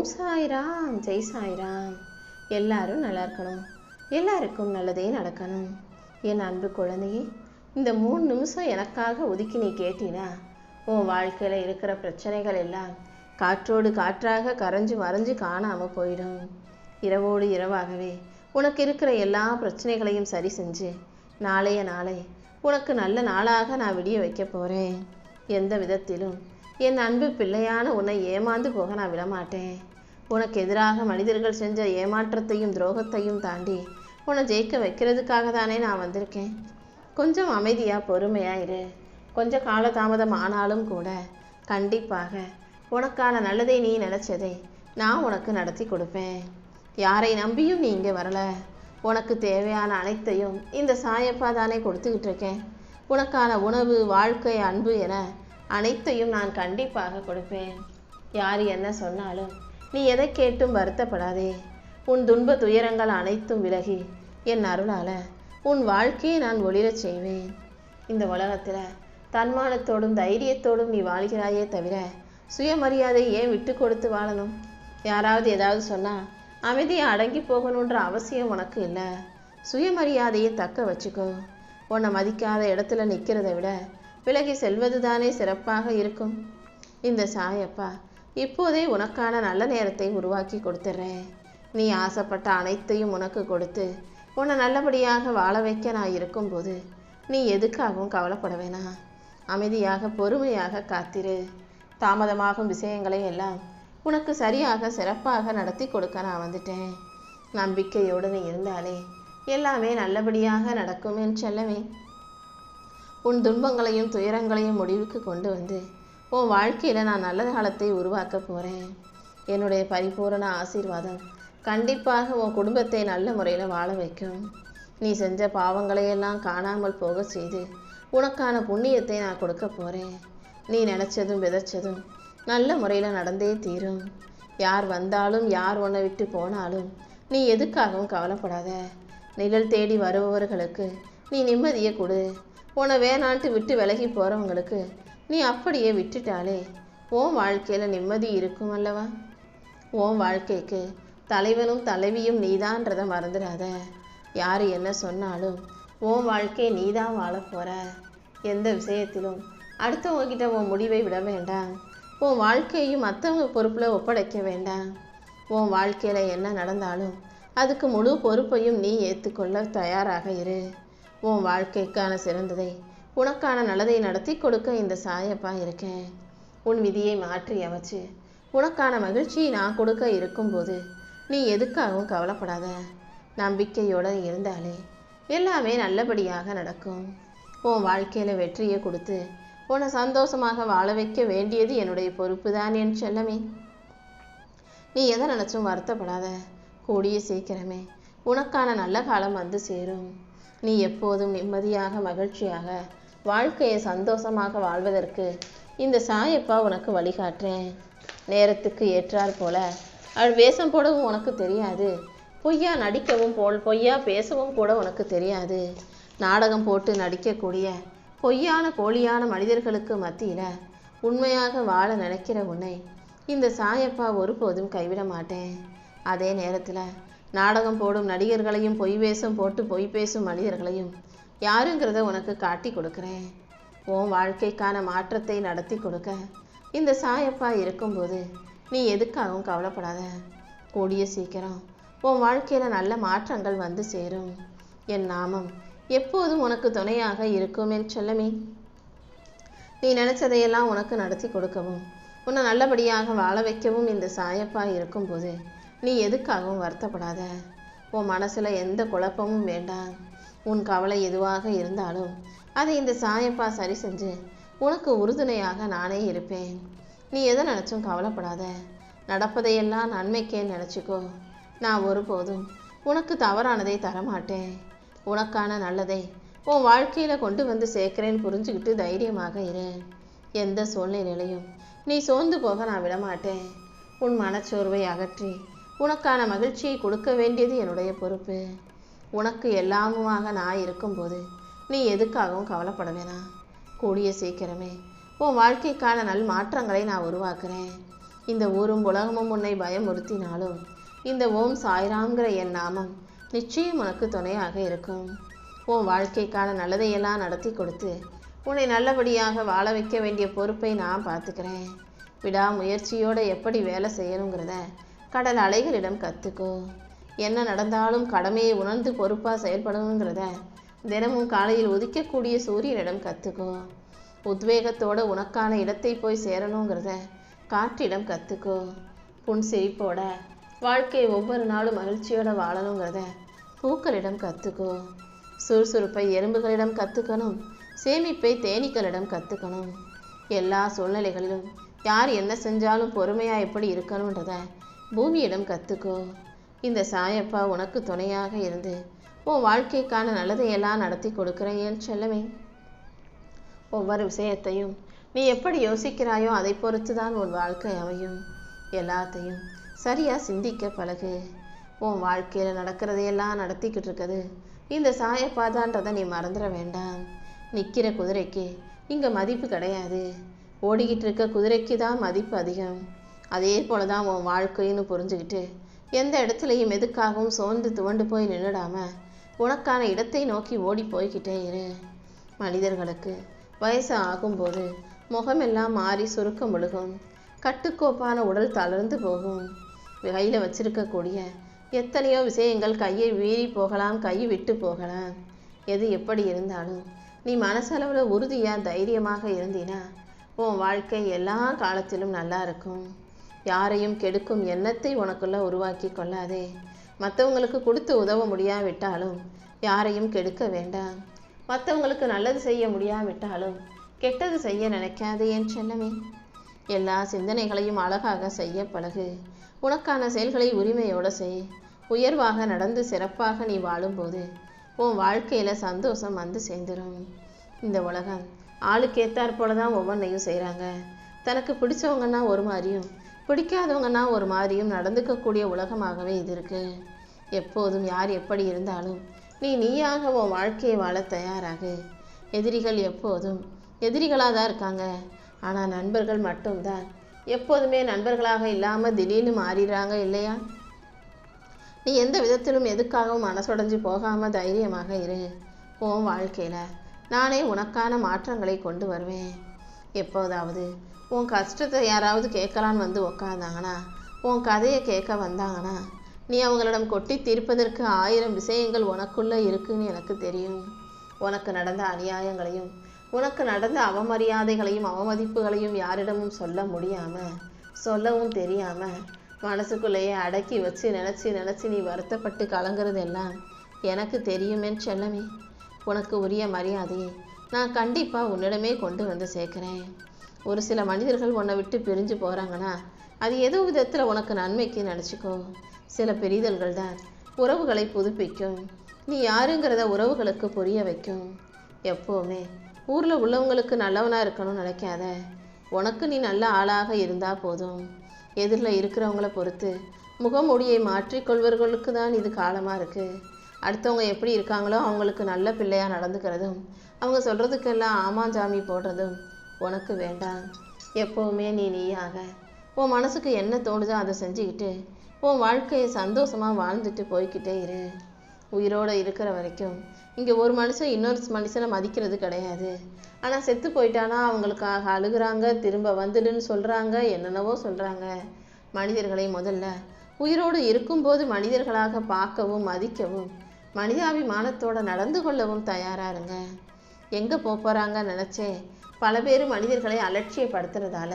ஓம் சாய்ராம், ஜெய் சாய்ராம். எல்லாரும் நல்லா இருக்கணும், எல்லாருக்கும் நல்லதே நடக்கணும். என் அன்பு குழந்தையே, இந்த 3 நிமிஷம் எனக்காக ஒதுக்கி நீ கேட்டினா உன் வாழ்க்கையில் இருக்கிற பிரச்சனைகள் எல்லாம் காற்றோடு காற்றாக கரைஞ்சு மறைஞ்சு காணாமல் போயிடும். இரவோடு இரவாகவே உனக்கு இருக்கிற எல்லா பிரச்சனைகளையும் சரி செஞ்சு நாளைய நாளை உனக்கு நல்ல நாளாக நான் விடிய வைக்க போகிறேன். எந்த விதத்திலும் என் அன்பு பிள்ளையான உன்னை ஏமாந்து போக நான் விடமாட்டேன். உனக்கு எதிராக மனிதர்கள் செஞ்ச ஏமாற்றத்தையும் துரோகத்தையும் தாண்டி உன்னை ஜெயிக்க வைக்கிறதுக்காக தானே நான் வந்திருக்கேன். கொஞ்சம் அமைதியாக பொறுமையாக இரு. கொஞ்சம் காலதாமதம் ஆனாலும் கூட கண்டிப்பாக உனக்கான நல்லதை நீ நினச்சதை நான் உனக்கு நடத்தி கொடுப்பேன். யாரை நம்பியும் நீ இங்கே வரலை. உனக்கு தேவையான அனைத்தையும் இந்த சாயப்பா தானே கொடுத்துக்கிட்டு இருக்கேன். உனக்கான உணவு, வாழ்க்கை, அன்பு என அனைத்தையும் நான் கண்டிப்பாக கொடுப்பேன். யார் என்ன சொன்னாலும் நீ எதை கேட்டும் வருத்தப்படாதே. உன் துன்ப துயரங்கள் அனைத்தும் விலகி என் அருளால் உன் வாழ்க்கையை நான் ஒளிரச் செய்வேன். இந்த உலகத்தில் தன்மானத்தோடும் தைரியத்தோடும் நீ வாழ்கிறாயே தவிர சுயமரியாதை ஏன் விட்டு கொடுத்து வாழணும்? யாராவது ஏதாவது சொன்னால் அமைதியாக அடங்கி போகணுன்ற அவசியம் உனக்கு இல்லை. சுயமரியாதையை தக்க வச்சுக்கோ. உன்னை மதிக்காத இடத்துல நிற்கிறத விட விலகி செல்வது தானே சிறப்பாக இருக்கும். இந்த சாயப்பா இப்போதே உனக்கான நல்ல நேரத்தை உருவாக்கி கொடுத்துட்றேன். நீ ஆசைப்பட்ட அனைத்தையும் உனக்கு கொடுத்து உன்னை நல்லபடியாக வாழ வைக்க நான் இருக்கும்போது நீ எதுக்காகவும் கவலைப்பட வேணாம். அமைதியாக பொறுமையாக காத்திரு. தாமதமாகும் விஷயங்களை எல்லாம் உனக்கு சரியாக சிறப்பாக நடத்தி கொடுக்க நான் வந்துட்டேன். நம்பிக்கையோடு நீ இருந்தாலே எல்லாமே நல்லபடியாக நடக்கும் என் செல்லமே. உன் துன்பங்களையும் துயரங்களையும் முடிவுக்கு கொண்டு வந்து உன் வாழ்க்கையில் நான் நல்ல காலத்தை உருவாக்க போகிறேன். என்னுடைய பரிபூரண ஆசீர்வாதம் கண்டிப்பாக உன் குடும்பத்தை நல்ல முறையில் வாழ வைக்கும். நீ செஞ்ச பாவங்களையெல்லாம் காணாமல் போக செய்து உனக்கான புண்ணியத்தை நான் கொடுக்க போகிறேன். நீ நினச்சதும் விதைச்சதும் நல்ல முறையில் நடந்தே தீரும். யார் வந்தாலும் யார் உன்னை விட்டு போனாலும் நீ எதுக்காகவும் கவலைப்படாத. நிழல் தேடி வருபவர்களுக்கு நீ நிம்மதியை கொடு. உன்னை வேணான்ட்டு விட்டு விலகி போகிறவங்களுக்கு நீ அப்படியே விட்டுட்டாலே உன் வாழ்க்கையில் நிம்மதி இருக்கும் அல்லவா? உன் வாழ்க்கைக்கு தலைவனும் தலைவியும் நீதான்றதை மறந்துடாத. யார் என்ன சொன்னாலும் உன் வாழ்க்கையை நீதான் வாழ போகிற. எந்த விஷயத்திலும் அடுத்தவங்ககிட்ட உன் முடிவை விட வேண்டாம். உன் வாழ்க்கையையும் மற்றவங்க பொறுப்பில் ஒப்படைக்க வேண்டாம். உன் வாழ்க்கையில் என்ன நடந்தாலும் அதுக்கு முழு பொறுப்பையும் நீ ஏற்றுக்கொள்ள தயாராக இரு. உன் வாழ்க்கைக்கான சிறந்ததை உனக்கான நல்லதை நடத்தி கொடுக்க இந்த சாயப்பா இருக்கேன். உன் விதியை மாற்றி அமைச்சு உனக்கான மகிழ்ச்சியை நான் கொடுக்க இருக்கும்போது நீ எதுக்காகவும் கவலைப்படாத. நம்பிக்கையோடு இருந்தாலே எல்லாமே நல்லபடியாக நடக்கும். உன் வாழ்க்கையில் வெற்றியை கொடுத்து உன்னை சந்தோஷமாக வாழ வைக்க வேண்டியது என்னுடைய பொறுப்பு தான் என் செல்லமே. நீ எதை நினச்சும் வருத்தப்படாத. கூடிய சீக்கிரமே உனக்கான நல்ல காலம் வந்து சேரும். நீ எப்போதும் நிம்மதியாக மகிழ்ச்சியாக வாழ்க்கையை சந்தோஷமாக வாழ்வதற்கு இந்த சாயப்பா உனக்கு வழிகாட்டுறேன். நேரத்துக்கு ஏற்றார் போல அவள் வேஷம் போடவும் உனக்கு தெரியாது. பொய்யா நடிக்கவும் பொய்யா பேசவும் கூட உனக்கு தெரியாது. நாடகம் போட்டு நடிக்கக்கூடிய பொய்யான போலியான மனிதர்களுக்கு மத்தியில் உண்மையாக வாழ நினைக்கிற உன்னை இந்த சாயப்பா ஒருபோதும் கைவிட மாட்டேன். அதே நேரத்தில் நாடகம் போடும் நடிகர்களையும் பொய் வேஷம் போட்டு பொய் பேசும் மனிதர்களையும் யாருங்கிறத உனக்கு காட்டி கொடுக்குறேன். உன் வாழ்க்கைக்கான மாற்றத்தை நடத்தி கொடுக்க இந்த சாயப்பா இருக்கும்போது நீ எதுக்காகவும் கவலைப்படாத. கூடிய சீக்கிரம் உன் வாழ்க்கையில் நல்ல மாற்றங்கள் வந்து சேரும். என் நாமம் எப்போதும் உனக்கு துணையாக இருக்கும் என் செல்லமே. நீ நினச்சதையெல்லாம் உனக்கு நடத்தி கொடுக்கவும் உன்னை நல்லபடியாக வாழ வைக்கவும் இந்த சாயப்பா இருக்கும்போது நீ எதுக்காகவும் வருத்தப்படாத. உன் மனசில் எந்த குழப்பமும் வேண்டாம். உன் கவலை எதுவாக இருந்தாலும் அதை இந்த சாயப்பா சரி செஞ்சு உனக்கு உறுதுணையாக நானே இருப்பேன். நீ எதை நினச்சும் கவலைப்படாத. நடப்பதையெல்லாம் நன்மைக்கே நினச்சிக்கோ. நான் ஒருபோதும் உனக்கு தவறானதை தரமாட்டேன். உனக்கான நல்லதை உன் வாழ்க்கையில் கொண்டு வந்து சேர்க்கிறேன்னு புரிஞ்சுக்கிட்டு தைரியமாக இரு. எந்த சூழ்நிலையிலையும் நீ சோர்ந்து போக நான் விடமாட்டேன். உன் மனச்சோர்வை அகற்றி உனக்கான மகிழ்ச்சியை கொடுக்க வேண்டியது என்னுடைய பொறுப்பு. உனக்கு எல்லாமுமாக நான் இருக்கும்போது நீ எதுக்காகவும் கவலைப்பட வேணாம். கூடிய சீக்கிரமே உன் வாழ்க்கைக்கான நல் மாற்றங்களை நான் உருவாக்குறேன். இந்த ஊரும் உலகமும் உன்னை பயமுறுத்தினாலும் இந்த ஓம் சாய்ராம்ங்கிற என் நாமம் நிச்சயம் உனக்கு துணையாக இருக்கும். உன் வாழ்க்கைக்கான நல்லதையெல்லாம் நடத்தி கொடுத்து உன்னை நல்லபடியாக வாழ வைக்க வேண்டிய பொறுப்பை நான் பார்த்துக்கிறேன். விடாமுயற்சியோடு எப்படி வேலை செய்யணுங்கிறத கடல் அலைகளிடம் கற்றுக்கோ. என்ன நடந்தாலும் கடமையை உணர்ந்து பொறுப்பாக செயல்படணுங்கிறத தினமும் காலையில் உதிக்கக்கூடிய சூரியனிடம் கற்றுக்கோ. உத்வேகத்தோடு உனக்கான இடத்தை போய் சேரணுங்கிறத காற்றிடம் கற்றுக்கோ. புன்சிரிப்போட வாழ்க்கை ஒவ்வொரு நாளும் மகிழ்ச்சியோடு வாழணுங்கிறத பூக்களிடம் கற்றுக்கோ. சுறுசுறுப்பை எறும்புகளிடம் கற்றுக்கணும், சேமிப்பை தேனீக்களிடம் கற்றுக்கணும். எல்லா சூழ்நிலைகளிலும் யார் என்ன செஞ்சாலும் பொறுமையாக எப்படி இருக்கணுன்றத பூமியிடம் கற்றுக்கோ. இந்த சாயப்பா உனக்கு துணையாக இருந்து உன் வாழ்க்கைக்கான நல்லதையெல்லாம் நடத்தி கொடுக்குறேன் என் செல்லமே. ஒவ்வொரு விஷயத்தையும் நீ எப்படி யோசிக்கிறாயோ அதை பொறுத்து தான் உன் வாழ்க்கை அமையும். எல்லாத்தையும் சரியாக சிந்திக்க பழகு. உன் வாழ்க்கையில் நடக்கிறதையெல்லாம் நடத்திக்கிட்டு இருக்குது இந்த சாயப்பாதான்றதை நீ மறந்துட வேண்டாம். நிற்கிற குதிரைக்கு இங்கே மதிப்பு கிடையாது, ஓடிக்கிட்டு இருக்க குதிரைக்கு தான் மதிப்பு அதிகம். அதே போல தான் உன் வாழ்க்கைன்னு புரிஞ்சுக்கிட்டு எந்த இடத்துலையும் எதுக்காகவும் சோர்ந்து துவண்டு போய் நின்றுடாம உனக்கான இடத்தை நோக்கி ஓடி போய்கிட்டே இரு. மனிதர்களுக்கு வயசு ஆகும்போது முகமெல்லாம் மாறி சுருக்கம் விழுகும், கட்டுக்கோப்பான உடல் தளர்ந்து போகும். கையில் வச்சிருக்கக்கூடிய எத்தனையோ விஷயங்கள் கையை வீறி போகலாம், கை விட்டு போகலாம். எது எப்படி இருந்தாலும் நீ மனசளவில் உறுதியாக தைரியமாக இருந்தினா உன் வாழ்க்கை எல்லா காலத்திலும் நல்லா இருக்கும். யாரையும் கெடுக்கும் எண்ணத்தை உனக்குள்ள உருவாக்கி கொள்ளாதே. மற்றவங்களுக்கு கொடுத்து உதவ முடியாவிட்டாலும் யாரையும் கெடுக்க வேண்டாம். மற்றவங்களுக்கு நல்லது செய்ய முடியாவிட்டாலும் கெட்டது செய்ய நினைக்காதே என் செல்லமே. எல்லா சிந்தனைகளையும் அழகாக செய்ய பழகு. உனக்கான செயல்களை உரிமையோடு செய். உயர்வாக நடந்து சிறப்பாக நீ வாழும்போது உன் வாழ்க்கையில் சந்தோஷம் வந்து சேர்ந்துடும். இந்த உலகம் ஆளுக்கேத்தாற் போல தான் ஒவ்வொன்றையும் செய்கிறாங்க. தனக்கு பிடிச்சவங்கன்னா ஒரு மாதிரியும் பிடிக்காதவங்கன்னா ஒரு மாதிரியும் நடந்துக்கக்கூடிய உலகமாகவே இது இருக்கு. எப்போதும் யார் எப்படி இருந்தாலும் நீயாக உன் வாழ்க்கையை வாழ தயாராகு. எதிரிகள் எப்போதும் எதிரிகளாக தான் இருக்காங்க, ஆனால் நண்பர்கள் மட்டும்தான் எப்போதுமே நண்பர்களாக இல்லாமல் திடீர்னு மாறிடுறாங்க இல்லையா? நீ எந்த விதத்திலும் எதுக்காகவும் மனசுடைஞ்சு போகாமல் தைரியமாக இரு. உன் வாழ்க்கையில் நானே உனக்கான மாற்றங்களை கொண்டு வருவேன். எப்போதாவது உன் கஷ்டத்தை யாராவது கேட்கலான்னு வந்து உக்காந்தாங்கன்னா, உன் கதையை கேட்க வந்தாங்கன்னா, நீ அவங்களிடம் கொட்டி தீர்ப்பதற்கு 1000 விஷயங்கள் உனக்குள்ளே இருக்குன்னு எனக்கு தெரியும். உனக்கு நடந்த அநியாயங்களையும் உனக்கு நடந்த அவமரியாதைகளையும் அவமதிப்புகளையும் யாரிடமும் சொல்ல முடியாமல் சொல்லவும் தெரியாமல் மனசுக்குள்ளேயே அடக்கி வச்சு நினச்சி நீ வருத்தப்பட்டு கலங்குறதெல்லாம் எனக்கு தெரியுமே செல்லமே. உனக்கு உரிய மரியாதையை நான் கண்டிப்பாக உன்னிடமே கொண்டு வந்து சேர்க்குறேன். ஒரு சில மனிதர்கள் உன்னை விட்டு பிரிஞ்சு போகிறாங்கன்னா அது ஏதோ விதத்தில் உனக்கு நன்மைக்கு நினச்சிக்கோ. சில பிரிதல்கள் தான் உறவுகளை புதுப்பிக்கும். நீ யாருங்கிறத உறவுகளுக்கு புரிய வைக்கும். எப்போவுமே ஊரில் உள்ளவங்களுக்கு நல்லவனாக இருக்கணும்னு நினைக்காத. உனக்கு நீ நல்ல ஆளாக இருந்தால் போதும். எதிரில் இருக்கிறவங்கள பொறுத்து முகமூடியை மாற்றிக்கொள்வர்களுக்கு தான் இது காலமாக இருக்குது. அடுத்தவங்க எப்படி இருக்காங்களோ அவங்களுக்கு நல்ல பிள்ளையாக நடந்துக்கிறதும் அவங்க சொல்கிறதுக்கெல்லாம் ஆமாஞ்சாமி போடுறதும் உனக்கு வேண்டாம். எப்போவுமே நீயாக உன் மனசுக்கு என்ன தோணுதோ அதை செஞ்சுக்கிட்டு உன் வாழ்க்கையை சந்தோஷமாக வாழ்ந்துட்டு போய்கிட்டே இரு. உயிரோடு இருக்கிற வரைக்கும் இங்கே ஒரு மனுஷன் இன்னொரு மனுஷனை மதிக்கிறது கிடையாது. ஆனால் செத்து போயிட்டானா அவங்களுக்காக அழுகிறாங்க, திரும்ப வந்துடுன்னு சொல்கிறாங்க, என்னென்னவோ சொல்கிறாங்க. மனிதர்களை முதல்ல உயிரோடு இருக்கும்போது மனிதர்களாக பார்க்கவும் மதிக்கவும் மனிதாபிமானத்தோடு நடந்து கொள்ளவும் தயாராக இருங்க. எங்கே போகிறாங்க நினச்சே பல பேர் மனிதர்களை அலட்சியப்படுத்துறதால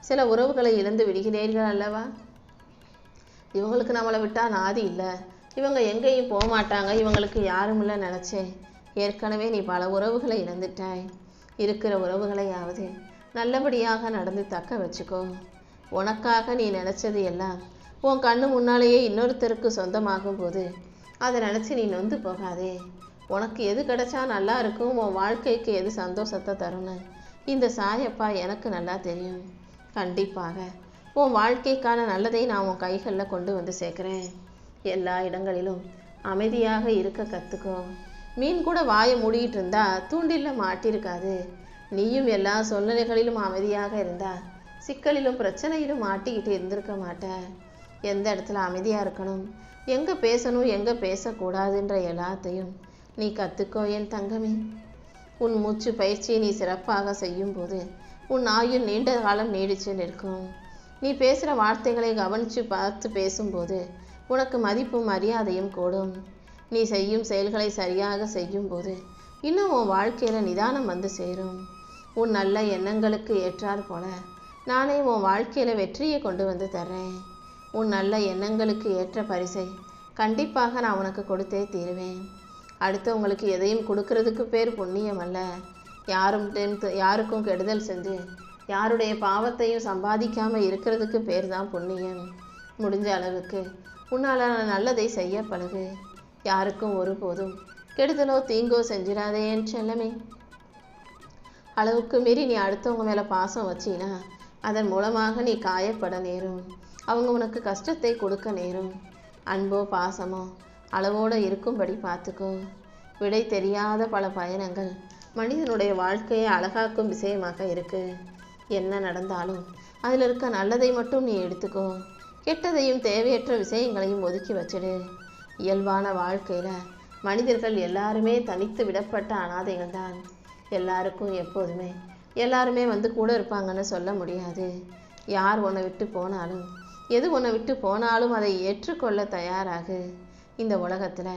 சில உறவுகளை இழந்து விடுகிறீர்கள் அல்லவா? இவங்களுக்கு நம்மளை விட்டால் நாதி இல்லை, இவங்க எங்கேயும் போக மாட்டாங்க, இவங்களுக்கு யாரும் இல்லை நினச்சேன். ஏற்கனவே நீ பல உறவுகளை இழந்துட்டாய். இருக்கிற உறவுகளையாவது நல்லபடியாக நடந்து தக்க வச்சுக்கோ. உனக்காக நீ நினச்சது எல்லாம் உன் கண்ணு முன்னாலேயே இன்னொருத்தருக்கு சொந்தமாகும் போது அதை நினச்சி நீ நொந்து போகாதே. உனக்கு எது கிடைச்சா நல்லா இருக்கும், உன் வாழ்க்கைக்கு எது சந்தோஷத்தை தரும்னு இந்த சாயப்பா எனக்கு நல்லா தெரியும். கண்டிப்பாக உன் வாழ்க்கைக்கான நல்லதை நான் உன் கைகளில் கொண்டு வந்து சேர்க்குறேன். எல்லா இடங்களிலும் அமைதியாக இருக்க கற்றுக்கோ. மீன் கூட வாயை மூடிக்கிட்டு இருந்தா தூண்டில்ல மாட்டிருக்காது. நீயும் எல்லா சூழ்நிலைகளிலும் அமைதியாக இருந்தா சிக்கலிலும் பிரச்சனையிலும் மாட்டிக்கிட்டு இருந்திருக்க மாட்ட. எந்த இடத்துல அமைதியாக இருக்கணும், எங்கே பேசணும் எங்கே பேசக்கூடாதுன்ற எல்லாத்தையும் நீ கற்றுக்கோ என் தங்கமே. உன் மூச்சு பயிற்சியை நீ சிறப்பாக செய்யும்போது உன் ஆயுள் நீண்ட காலம் நீடிச்சு நிற்கும். நீ பேசுகிற வார்த்தைகளை கவனித்து பார்த்து பேசும்போது உனக்கு மதிப்பும் மரியாதையும் கூடும். நீ செய்யும் செயல்களை சரியாக செய்யும்போது இன்னும் உன் வாழ்க்கையில் நிதானம் வந்து சேரும். உன் நல்ல எண்ணங்களுக்கு ஏற்றாற் போல நானே உன் வாழ்க்கையில் வெற்றியை கொண்டு வந்து தர்றேன். உன் நல்ல எண்ணங்களுக்கு ஏற்ற பரிசை கண்டிப்பாக நான் உனக்கு கொடுத்தே தீருவேன். அடுத்தவங்களுக்கு எதையும் கொடுக்கறதுக்கு பேர் புண்ணியம் அல்ல. யாருக்கும் கெடுதல் செஞ்சு யாருடைய பாவத்தையும் சம்பாதிக்காமல் இருக்கிறதுக்கு பேர் தான் புண்ணியம். முடிஞ்ச அளவுக்கு உன்னால் நல்லதை செய்ய பழகு. யாருக்கும் ஒருபோதும் கெடுதலோ தீங்கோ செஞ்சிடாதே என் செல்லமே. அளவுக்கு மீறி நீ அடுத்தவங்க மேலே பாசம் வச்சினா அதன் மூலமாக நீ காயப்பட நேரும். அவங்க உனக்கு கஷ்டத்தை கொடுக்க நேரும். அன்போ பாசமோ அளவோடு இருக்கும்படி பார்த்துக்கோ. விடை தெரியாத பல பயணங்கள் மனிதனுடைய வாழ்க்கையை அழகாக்கும் விஷயமாக இருக்கு. என்ன நடந்தாலும் அதில் இருக்க நல்லதை மட்டும் நீ எடுத்துக்கோ. கெட்டதையும் தேவையற்ற விஷயங்களையும் ஒதுக்கி வச்சிடு. இயல்பான வாழ்க்கையில் மனிதர்கள் எல்லாருமே தனித்து விடப்பட்ட அனாதைகள் தான். எல்லாருக்கும் எப்போதுமே எல்லாருமே வந்து கூட இருப்பாங்கன்னு சொல்ல முடியாது. யார் உன்னை விட்டு போனாலும் எது உன்னை விட்டு போனாலும் அதை ஏற்றுக்கொள்ள தயாராகு. இந்த உலகத்தில்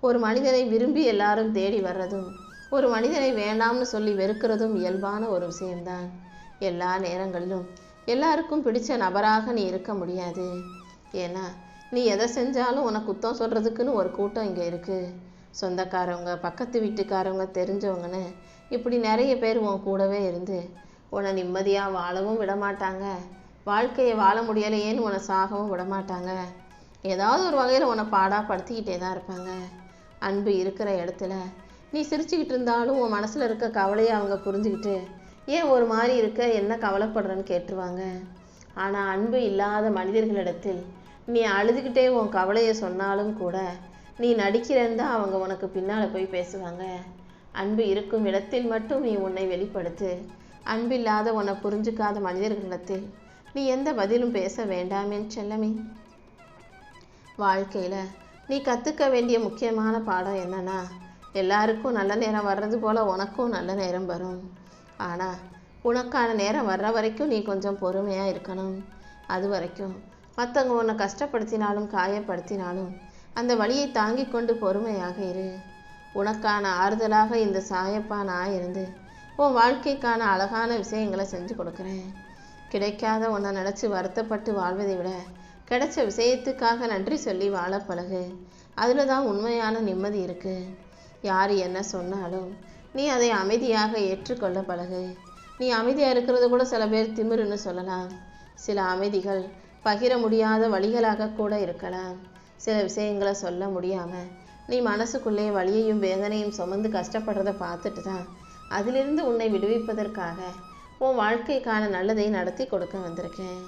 ஒரு மனிதனை விரும்பி எல்லாரும் தேடி வர்றதும் ஒரு மனிதனை வேண்டாம்னு சொல்லி வெறுக்கிறதும் இயல்பான ஒரு விஷயம்தான். எல்லா நேரங்களிலும் எல்லாருக்கும் பிடிச்ச நபராக நீ இருக்க முடியாது. ஏன்னா நீ எதை செஞ்சாலும் உனக்கு குத்தம் சொல்கிறதுக்குன்னு ஒரு கூட்டம் இங்கே இருக்குது. சொந்தக்காரவங்க, பக்கத்து வீட்டுக்காரவங்க, தெரிஞ்சவங்கன்னு இப்படி நிறைய பேர் உன் கூடவே இருந்து உன்னை நிம்மதியாக வாழவும் விடமாட்டாங்க. வாழ்க்கையை வாழ முடியலையேன்னு உன்னை சாகவும் விடமாட்டாங்க. ஏதாவது ஒரு வகையில் உன்னை பாடாப்படுத்திக்கிட்டே தான் இருப்பாங்க. அன்பு இருக்கிற இடத்துல நீ சிரிச்சுக்கிட்டு இருந்தாலும் உன் மனசில் இருக்க கவலையை அவங்க புரிஞ்சுக்கிட்டு ஏன் ஒரு மாதிரி இருக்க, என்ன கவலைப்படுறன்னு கேட்டுருவாங்க. ஆனால் அன்பு இல்லாத மனிதர்களிடத்தில் நீ அழுதுகிட்டே உன் கவலையை சொன்னாலும் கூட நீ நடிக்கிறேன்னு தான் அவங்க உனக்கு பின்னால் போய் பேசுவாங்க. அன்பு இருக்கும் இடத்தில் மட்டும் நீ உன்னை வெளிப்படுத்து. அன்பில்லாத உன்னை புரிஞ்சுக்காத மனிதர்களிடத்தில் நீ எந்த பதிலும் பேச வேண்டாமே செல்லமே. வாழ்க்கையில் நீ கற்றுக்க வேண்டிய முக்கியமான பாடம் என்னன்னா, எல்லாருக்கும் நல்ல நேரம் வர்றது போல் உனக்கும் நல்ல நேரம் வரும். ஆனால் உனக்கான நேரம் வர்ற வரைக்கும் நீ கொஞ்சம் பொறுமையாக இருக்கணும். அது வரைக்கும் மற்றவங்க உன்னை கஷ்டப்படுத்தினாலும் காயப்படுத்தினாலும் அந்த வலியை தாங்கி கொண்டு பொறுமையாக இரு. உனக்கான ஆறுதலாக இந்த சாயப்பா நான் இருந்து உன் வாழ்க்கைக்கான அழகான விஷயங்களை செஞ்சு கொடுக்குறேன். கிடைக்காத உன்னை நினச்சி வருத்தப்பட்டு வாழ்வதை விட கிடைச்ச விஷயத்துக்காக நன்றி சொல்லி வாழ பழகு. அதில் தான் உண்மையான நிம்மதி இருக்குது. யார் என்ன சொன்னாலும் நீ அதை அமைதியாக ஏற்றுக்கொள்ள பழகு. நீ அமைதியாக இருக்கிறது கூட சில பேர் திமிருன்னு சொல்லலாம். சில அமைதிகள் பகிர முடியாத வழிகளாக கூட இருக்கலாம். சில விஷயங்களை சொல்ல முடியாமல் நீ மனசுக்குள்ளே வலியையும் வேதனையும் சுமந்து கஷ்டப்படுறதை பார்த்துட்டு தான் அதிலிருந்து உன்னை விடுவிப்பதற்காக உன் வாழ்க்கைக்கான நல்லதை நடத்தி கொடுக்க வந்திருக்கேன்.